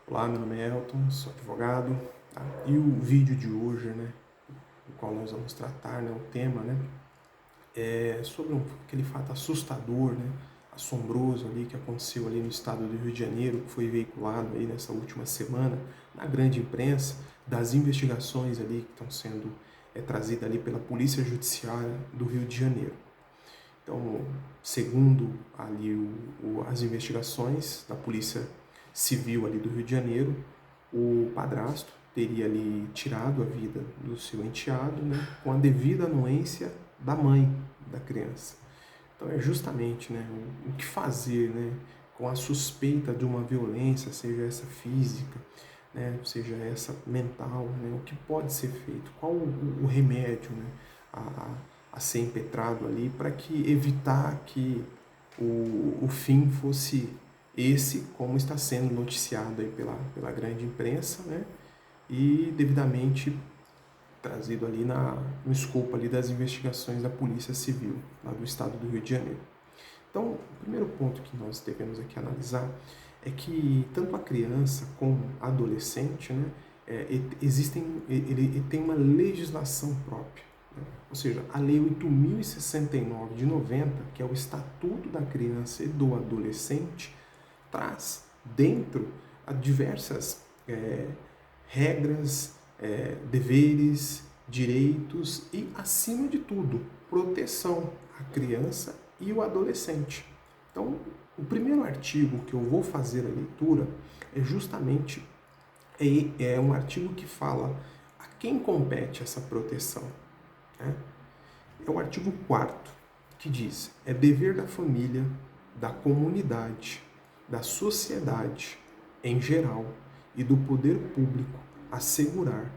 Olá, meu nome é Elton, sou advogado, tá? E o vídeo de hoje, né, o qual nós vamos tratar, né, o tema, né, é sobre aquele fato assustador, né, assombroso ali que aconteceu ali no estado do Rio de Janeiro, que foi veiculado aí nessa última semana na grande imprensa, das investigações ali que estão sendo trazidas ali pela Polícia Judiciária do Rio de Janeiro. Então, segundo ali as investigações da Polícia Civil ali do Rio de Janeiro, o padrasto teria ali tirado a vida do seu enteado, né, com a devida anuência da mãe da criança. Então é justamente, né, o que fazer, né, com a suspeita de uma violência, seja essa física, né, seja essa mental, né, o que pode ser feito, qual o remédio, né, a ser impetrado ali para que evitar que o fim fosse esse, como está sendo noticiado aí pela grande imprensa, né, e devidamente trazido ali no escopo ali das investigações da Polícia Civil, lá do estado do Rio de Janeiro. Então, o primeiro ponto que nós devemos aqui analisar é que tanto a criança como a adolescente, né, ele tem uma legislação própria. Né? Ou seja, a Lei 8.069 de 90, que é o Estatuto da Criança e do Adolescente, traz dentro diversas regras, deveres, direitos e, acima de tudo, proteção à criança e o adolescente. Então, o primeiro artigo que eu vou fazer a leitura é justamente um artigo que fala a quem compete essa proteção. Né? É o artigo 4º, que diz: é dever da família, da comunidade, da sociedade em geral e do poder público assegurar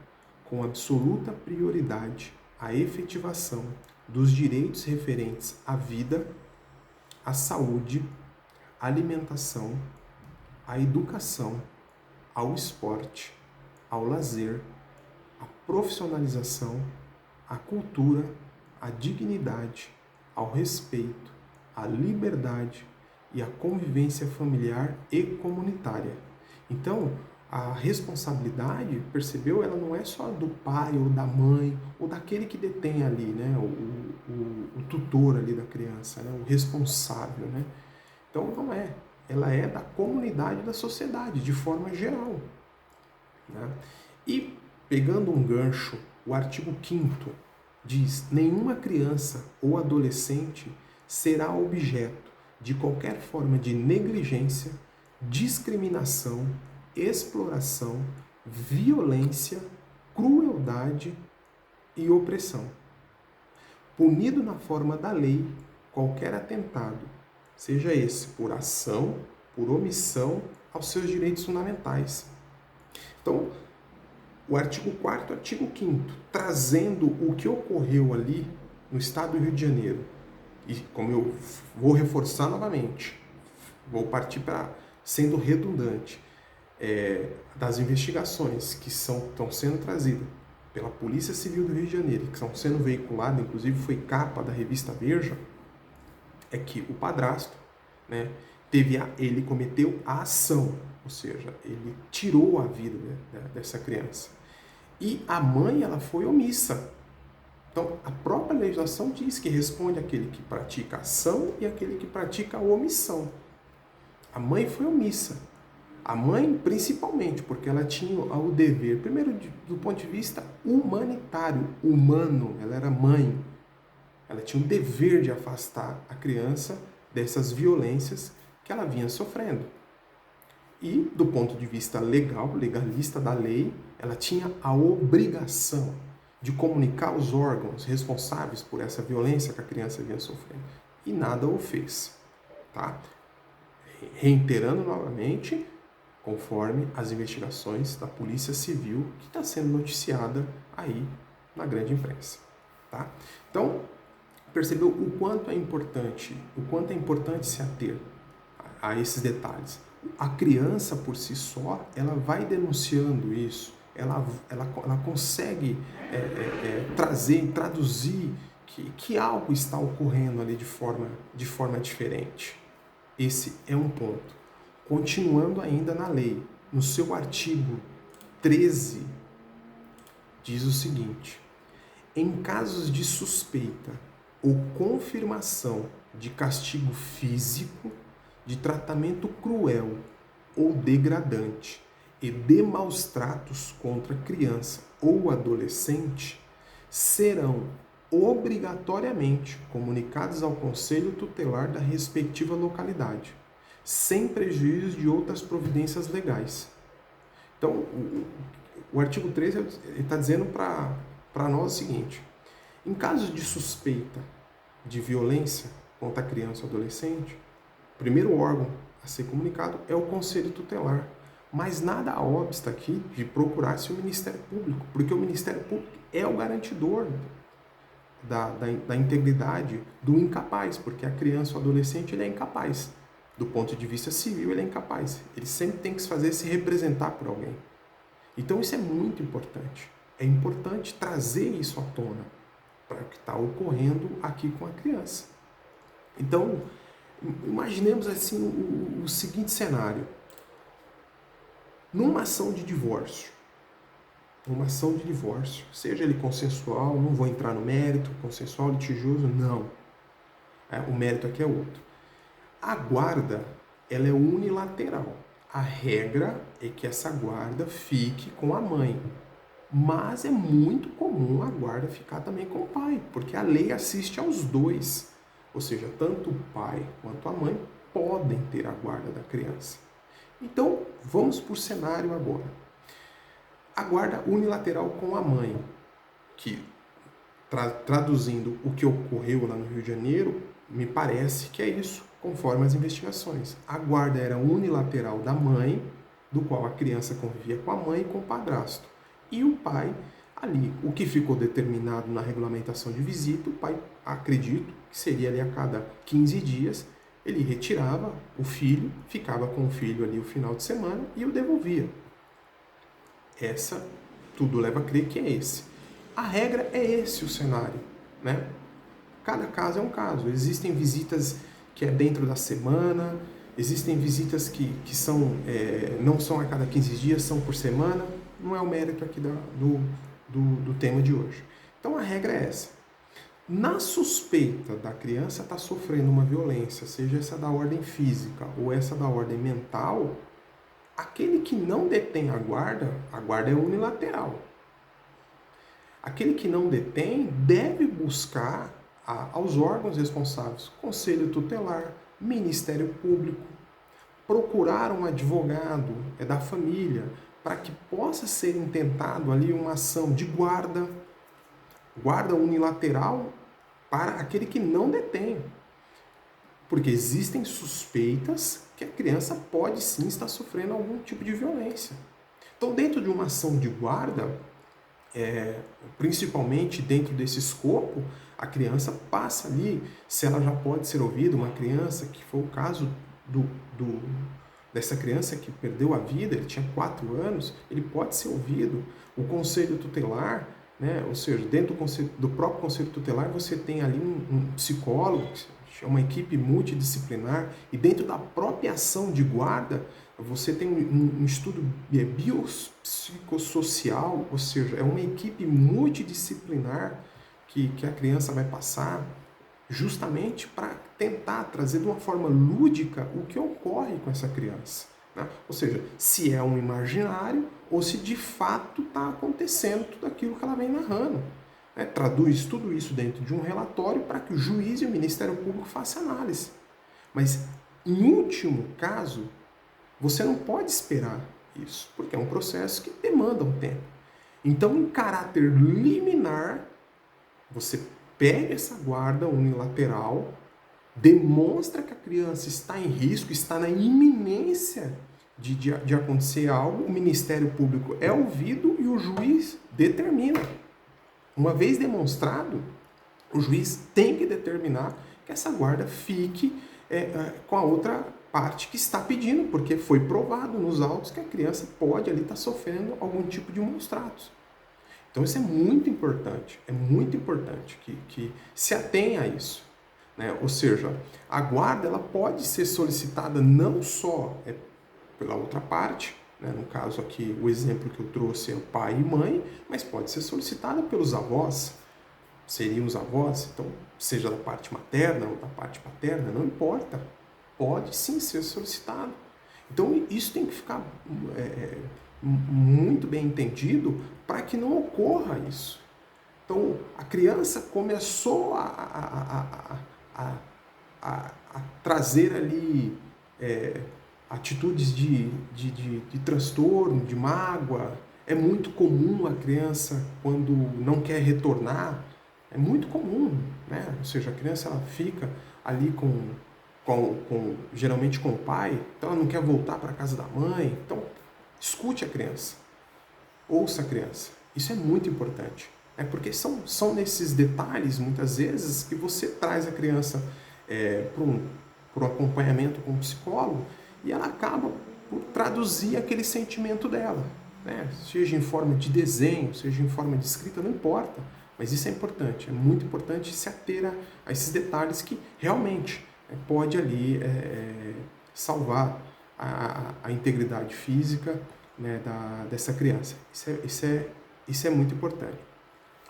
com absoluta prioridade a efetivação dos direitos referentes à vida, à saúde, à alimentação, à educação, ao esporte, ao lazer, à profissionalização, à cultura, à dignidade, ao respeito, à liberdade e à convivência familiar e comunitária. Então, a responsabilidade, percebeu, ela não é só do pai ou da mãe ou daquele que detém ali, né, o tutor ali da criança, né, o responsável, né? Então não é, ela é da comunidade, da sociedade, de forma geral, né? E pegando um gancho, o artigo 5º diz: nenhuma criança ou adolescente será objeto de qualquer forma de negligência, discriminação, exploração, violência, crueldade e opressão. Punido na forma da lei qualquer atentado, seja esse por ação, por omissão aos seus direitos fundamentais. Então, o artigo 4º, artigo 5º, trazendo o que ocorreu ali no estado do Rio de Janeiro. E como eu vou reforçar novamente, vou partir para, sendo redundante, das investigações que estão sendo trazidas pela Polícia Civil do Rio de Janeiro, que estão sendo veiculadas, inclusive foi capa da revista Veja, é que o padrasto, né, ele cometeu a ação, ou seja, ele tirou a vida, né, dessa criança. E a mãe, ela foi omissa. Então, a própria legislação diz que responde aquele que pratica a ação e aquele que pratica a omissão. A mãe foi omissa. A mãe, principalmente, porque ela tinha o dever, primeiro, do ponto de vista humanitário, humano, ela era mãe. Ela tinha o dever de afastar a criança dessas violências que ela vinha sofrendo. E, do ponto de vista legal, legalista da lei, ela tinha a obrigação de comunicar aos órgãos responsáveis por essa violência que a criança vinha sofrendo. E nada o fez. Tá? Reiterando novamente, conforme as investigações da Polícia Civil que está sendo noticiada aí na grande imprensa. Tá? Então, percebeu o quanto é importante se ater a esses detalhes. A criança por si só, ela vai denunciando isso, ela consegue traduzir que algo está ocorrendo ali de forma diferente. Esse é um ponto. Continuando ainda na lei, no seu artigo 13, diz o seguinte: em casos de suspeita ou confirmação de castigo físico, de tratamento cruel ou degradante e de maus tratos contra criança ou adolescente, serão obrigatoriamente comunicados ao Conselho Tutelar da respectiva localidade, sem prejuízo de outras providências legais. Então, o artigo 13 está dizendo para nós o seguinte: em caso de suspeita de violência contra a criança ou adolescente, o primeiro órgão a ser comunicado é o Conselho Tutelar. Mas nada obsta aqui de procurar-se o Ministério Público, porque o Ministério Público é o garantidor da integridade do incapaz, porque a criança ou adolescente ele é incapaz. Do ponto de vista civil, ele é incapaz. Ele sempre tem que se representar por alguém. Então isso é muito importante. É importante trazer isso à tona para o que está ocorrendo aqui com a criança. Então, imaginemos assim o seguinte cenário. Numa ação de divórcio, seja ele consensual, não vou entrar no mérito, consensual, litigioso, não. O mérito aqui é outro. A guarda, ela é unilateral. A regra é que essa guarda fique com a mãe. Mas é muito comum a guarda ficar também com o pai, porque a lei assiste aos dois. Ou seja, tanto o pai quanto a mãe podem ter a guarda da criança. Então, vamos para o cenário agora. A guarda unilateral com a mãe, que, traduzindo o que ocorreu lá no Rio de Janeiro, me parece que é isso, conforme as investigações. A guarda era unilateral da mãe, do qual a criança convivia com a mãe e com o padrasto. E o pai, ali, o que ficou determinado na regulamentação de visita, o pai, acredito, que seria ali a cada 15 dias, ele retirava o filho, ficava com o filho ali o final de semana e o devolvia. Tudo leva a crer que é esse. A regra é esse o cenário, né? Cada caso é um caso. Existem visitas que é dentro da semana, existem visitas que não são a cada 15 dias, são por semana. Não é o mérito aqui do tema de hoje. Então a regra é essa. Na suspeita da criança estar sofrendo uma violência, seja essa da ordem física ou essa da ordem mental, aquele que não detém a guarda é unilateral. Aquele que não detém deve buscar aos órgãos responsáveis, Conselho Tutelar, Ministério Público, procurar um advogado da família para que possa ser intentado ali uma ação de guarda unilateral para aquele que não detém. Porque existem suspeitas que a criança pode sim estar sofrendo algum tipo de violência. Então, dentro de uma ação de guarda, principalmente dentro desse escopo, a criança passa ali, se ela já pode ser ouvida, uma criança, que foi o caso dessa criança que perdeu a vida, ele tinha 4 anos, ele pode ser ouvido. O Conselho Tutelar, né, ou seja, dentro do próprio Conselho Tutelar, você tem ali um psicólogo, uma equipe multidisciplinar, e dentro da própria ação de guarda, você tem um estudo biopsicossocial, ou seja, é uma equipe multidisciplinar que a criança vai passar justamente para tentar trazer de uma forma lúdica o que ocorre com essa criança, né? Ou seja, se é um imaginário ou se de fato está acontecendo tudo aquilo que ela vem narrando. Traduz tudo isso dentro de um relatório para que o juiz e o Ministério Público façam análise. Mas, em último caso, você não pode esperar isso, porque é um processo que demanda um tempo. Então, em caráter liminar, você pega essa guarda unilateral, demonstra que a criança está em risco, está na iminência de acontecer algo, o Ministério Público é ouvido e o juiz determina. Uma vez demonstrado, o juiz tem que determinar que essa guarda fique com a outra parte que está pedindo, porque foi provado nos autos que a criança pode ali estar sofrendo algum tipo de maus tratos. Então isso é muito importante que se atenha a isso, né? Ou seja, a guarda ela pode ser solicitada não só pela outra parte, né? No caso aqui, o exemplo que eu trouxe é o pai e mãe, mas pode ser solicitada pelos avós, seriam os avós, então, seja da parte materna ou da parte paterna, não importa, pode sim ser solicitado. Então, isso tem que ficar muito bem entendido para que não ocorra isso. Então, a criança começou a trazer ali atitudes de transtorno, de mágoa. É muito comum a criança, quando não quer retornar, é muito comum, né? Ou seja, a criança ela fica ali geralmente com o pai, então ela não quer voltar para a casa da mãe. Então, escute a criança, ouça a criança. Isso é muito importante, né? Porque são nesses detalhes, muitas vezes, que você traz a criança para um acompanhamento com um psicólogo e ela acaba por traduzir aquele sentimento dela, né? Seja em forma de desenho, seja em forma de escrita, não importa. Mas isso é importante, é muito importante se ater a esses detalhes que realmente pode ali salvar a integridade física, né, dessa criança. Isso é muito importante.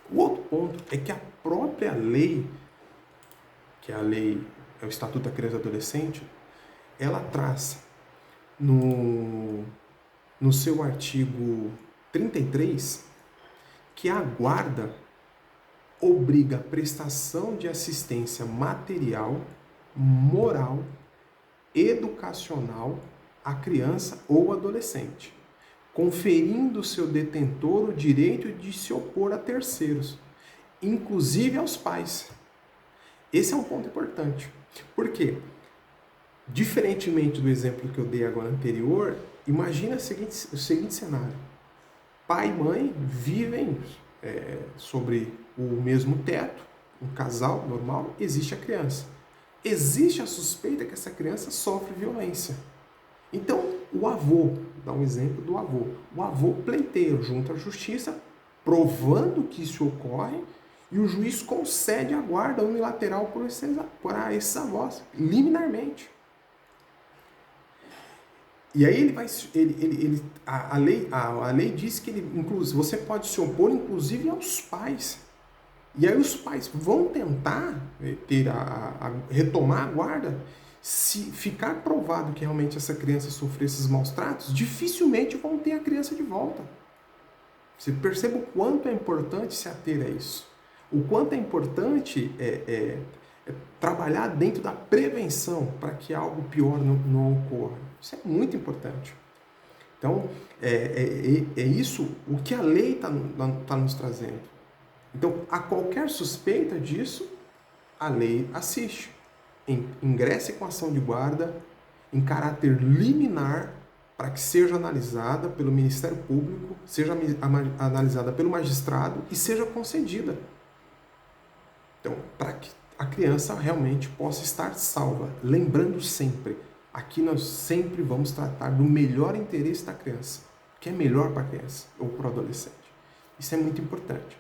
O outro ponto é que a própria lei, que é o Estatuto da Criança e do Adolescente, ela traz no seu artigo 33 que a guarda obriga a prestação de assistência material, moral, educacional à criança ou adolescente, conferindo ao seu detentor o direito de se opor a terceiros, inclusive aos pais. Esse é um ponto importante. Por quê? Diferentemente do exemplo que eu dei agora anterior, imagina o seguinte cenário. Pai e mãe vivem sobre o mesmo teto, um casal normal, existe a criança. Existe a suspeita que essa criança sofre violência. Então, o avô, dá um exemplo do avô. O avô pleiteia junto à justiça, provando que isso ocorre, e o juiz concede a guarda unilateral para esses avós, liminarmente. E aí a lei diz que você pode se opor inclusive aos pais. E aí os pais vão tentar retomar a guarda. Se ficar provado que realmente essa criança sofreu esses maus tratos, dificilmente vão ter a criança de volta. Você percebe o quanto é importante se ater a isso. O quanto é importante trabalhar dentro da prevenção para que algo pior não ocorra. Isso é muito importante. Então, é isso o que a lei está nos trazendo. Então, a qualquer suspeita disso, a lei assiste. Ingresse com ação de guarda em caráter liminar para que seja analisada pelo Ministério Público, seja analisada pelo magistrado e seja concedida. Então, para que a criança realmente possa estar salva. Lembrando sempre, aqui nós sempre vamos tratar do melhor interesse da criança, que é melhor para a criança ou para o adolescente. Isso é muito importante.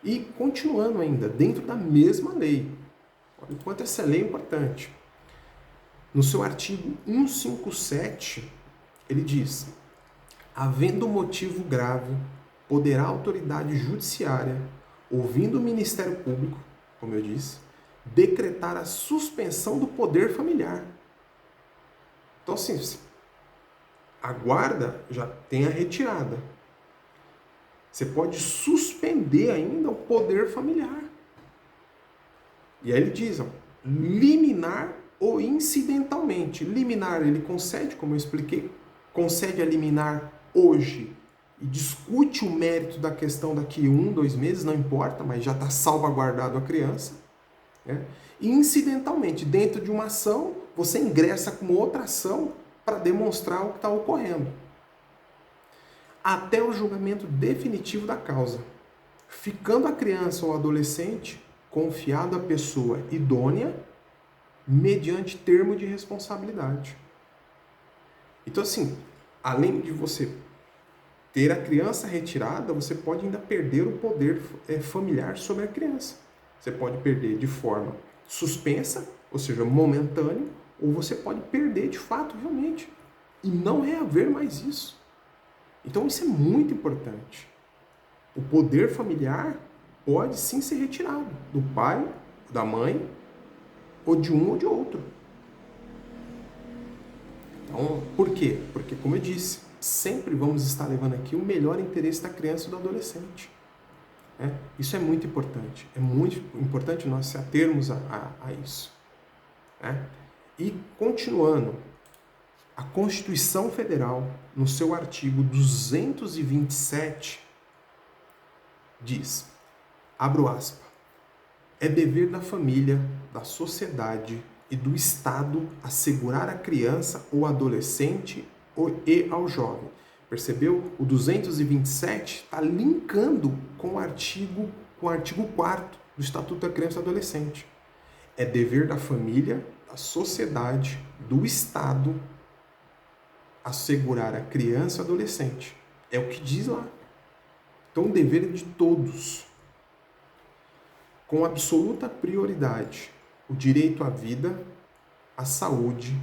E continuando ainda, dentro da mesma lei, olha o quanto essa lei é importante. No seu artigo 157, ele diz: havendo motivo grave, poderá a autoridade judiciária, ouvindo o Ministério Público, como eu disse, decretar a suspensão do poder familiar. Então, assim, a guarda já tem a retirada. Você pode suspender ainda o poder familiar. E aí ele diz, liminar ou incidentalmente. Liminar ele concede, como eu expliquei, concede a liminar hoje e discute o mérito da questão daqui 1, 2 meses, não importa, mas já está salvaguardado a criança. Né? E incidentalmente, dentro de uma ação, você ingressa com outra ação para demonstrar o que está ocorrendo. Até o julgamento definitivo da causa, ficando a criança ou adolescente confiado à pessoa idônea mediante termo de responsabilidade. Então, assim, além de você ter a criança retirada, você pode ainda perder o poder familiar sobre a criança. Você pode perder de forma suspensa, ou seja, momentânea, ou você pode perder de fato, realmente, e não reaver mais isso. Então isso é muito importante. O poder familiar pode sim ser retirado do pai, da mãe, ou de um ou de outro. Então, por quê? Porque, como eu disse, sempre vamos estar levando aqui o melhor interesse da criança e do adolescente. Isso é muito importante. É muito importante nós se atermos a isso. E, continuando, a Constituição Federal, no seu artigo 227, diz, abro aspas, é dever da família, da sociedade e do Estado assegurar à criança ou adolescente e ao jovem. Percebeu? O 227 está linkando com o artigo 4º do Estatuto da Criança e do Adolescente. É dever da família, da sociedade, do Estado assegurar à criança e adolescente. É o que diz lá. Então, o dever é de todos. Com absoluta prioridade, o direito à vida, à saúde,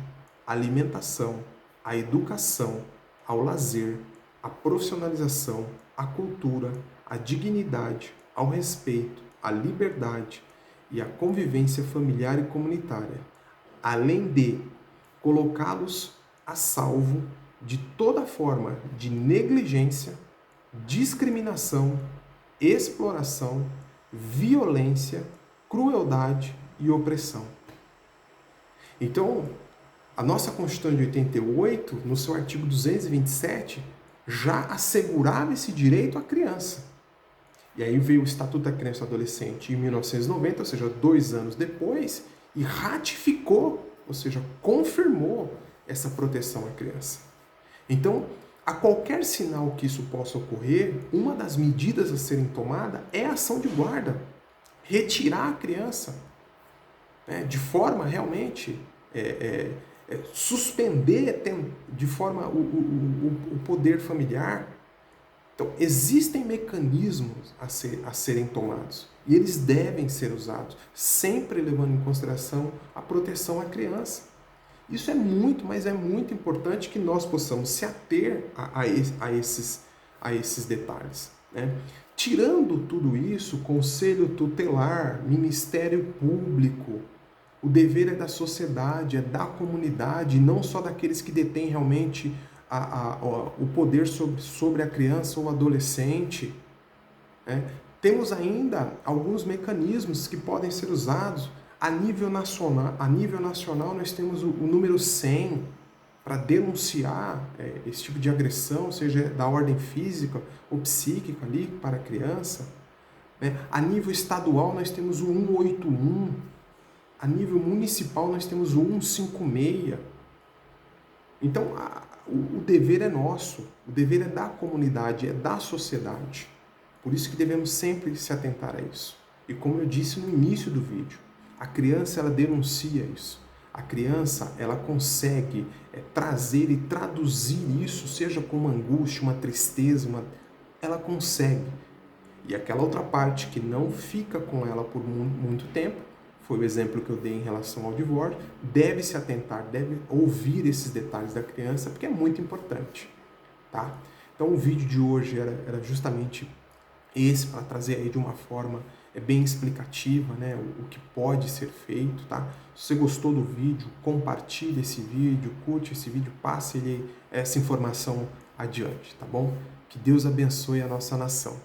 à alimentação, à educação, ao lazer, à profissionalização, à cultura, à dignidade, ao respeito, à liberdade e à convivência familiar e comunitária, além de colocá-los a salvo de toda forma de negligência, discriminação, exploração, violência, crueldade e opressão. Então, a nossa Constituição de 88, no seu artigo 227, já assegurava esse direito à criança. E aí veio o Estatuto da Criança e do Adolescente em 1990, ou seja, 2 anos depois, e ratificou, ou seja, confirmou essa proteção à criança. Então, a qualquer sinal que isso possa ocorrer, uma das medidas a serem tomadas é a ação de guarda. Retirar a criança, de forma realmente suspender de forma o poder familiar. Então, existem mecanismos a serem tomados e eles devem ser usados, sempre levando em consideração a proteção à criança. Isso é muito, mas é muito importante que nós possamos se ater a esses detalhes. Tirando tudo isso, Conselho Tutelar, Ministério Público, o dever é da sociedade, é da comunidade, não só daqueles que detêm realmente o poder sobre a criança ou adolescente. Temos ainda alguns mecanismos que podem ser usados a nível nacional. A nível nacional, nós temos o número 100 para denunciar esse tipo de agressão, seja da ordem física ou psíquica ali para a criança. A nível estadual, nós temos o 181. A nível municipal, nós temos o 156. Então, o dever é nosso, o dever é da comunidade, é da sociedade. Por isso que devemos sempre se atentar a isso. E como eu disse no início do vídeo, a criança, ela denuncia isso. A criança, ela consegue trazer e traduzir isso, seja com uma angústia, uma tristeza, ela consegue. E aquela outra parte que não fica com ela por muito tempo, foi o exemplo que eu dei em relação ao divórcio, deve se atentar, deve ouvir esses detalhes da criança, porque é muito importante, tá? Então o vídeo de hoje era justamente esse, para trazer aí de uma forma bem explicativa, o que pode ser feito, tá? Se você gostou do vídeo, compartilhe esse vídeo, curte esse vídeo, passe essa informação adiante, tá bom? Que Deus abençoe a nossa nação.